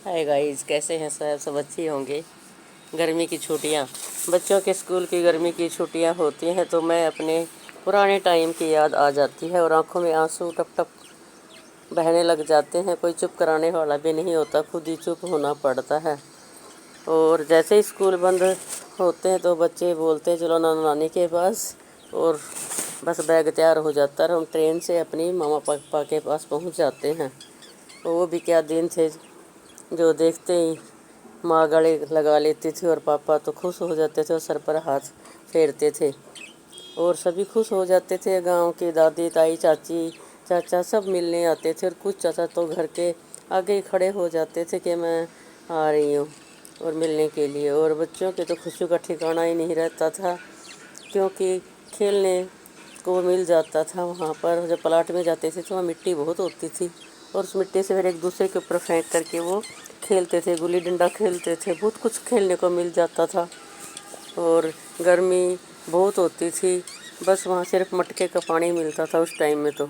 Hi guys, कैसे हैं सब अच्छे होंगे। गर्मी की छुट्टियां, बच्चों के स्कूल की गर्मी की छुट्टियां होती हैं तो मैं अपने पुराने टाइम की याद आ जाती है और आंखों में आंसू टप टप बहने लग जाते हैं। कोई चुप कराने वाला भी नहीं होता, खुद ही चुप होना पड़ता है। और जैसे ही स्कूल बंद होते हैं तो बच्चे बोलते हैं चलो नाना नानी के पास, और बस बैग तैयार हो जाता है और हम ट्रेन से अपनी मामा पापा के पास पहुंच जाते हैं। वो भी क्या दिन थे जो देखते ही माँ गले लगा लेती थी और पापा तो खुश हो जाते थे और सर पर हाथ फेरते थे और सभी खुश हो जाते थे। गांव की दादी ताई चाची चाचा सब मिलने आते थे और कुछ चाचा तो घर के आगे ही खड़े हो जाते थे कि मैं आ रही हूँ और मिलने के लिए। और बच्चों की तो खुशी का ठिकाना ही नहीं रहता था, क्योंकि खेलने को मिल जाता था वहाँ पर। जब प्लाट में जाते थे तो वहाँ मिट्टी बहुत होती थी और उस मिट्टी से फिर एक दूसरे के ऊपर फेंक करके वो खेलते थे, गुल्ली डंडा खेलते थे। बहुत कुछ खेलने को मिल जाता था और गर्मी बहुत होती थी, बस वहाँ सिर्फ मटके का पानी मिलता था उस टाइम में तो।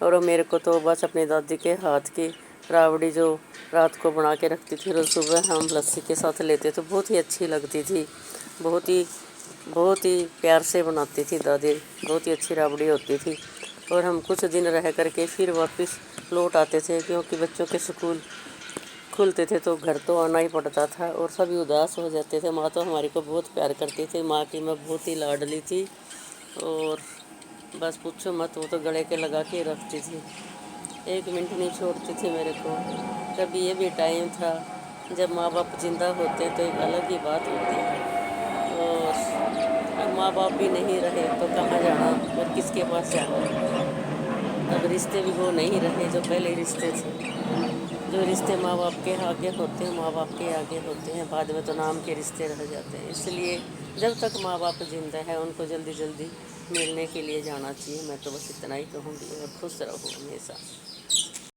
और मेरे को तो बस अपनी दादी के हाथ की राबड़ी जो रात को बना के रखती थी, रोज़ सुबह हम लस्सी के साथ लेते तो बहुत ही अच्छी लगती थी। बहुत ही प्यार से बनाती थी दादी, बहुत ही अच्छी राबड़ी होती थी। और हम कुछ दिन रह करके फिर वापस लौट आते थे, क्योंकि बच्चों के स्कूल खुलते थे तो घर तो आना ही पड़ता था और सभी उदास हो जाते थे। माँ तो हमारी को बहुत प्यार करती थी, माँ की मैं बहुत ही लाडली थी और बस पूछो मत, वो तो गले के लगा के रखती थी, एक मिनट नहीं छोड़ती थी मेरे को। कभी ये भी टाइम था जब माँ बाप जिंदा होते तो एक अलग ही बात होती है, और अब माँ बाप भी नहीं रहे तो कहाँ जाना और किसके पास जाना। अब रिश्ते भी वो नहीं रहे जो पहले रिश्ते थे। जो रिश्ते माँ बाप के आगे होते हैं माँ बाप के आगे होते हैं, बाद में तो नाम के रिश्ते रह जाते हैं। इसलिए जब तक माँ बाप जिंदा है उनको जल्दी जल्दी मिलने के लिए जाना चाहिए। मैं तो बस इतना ही कहूँगी और खुश रहो हमेशा।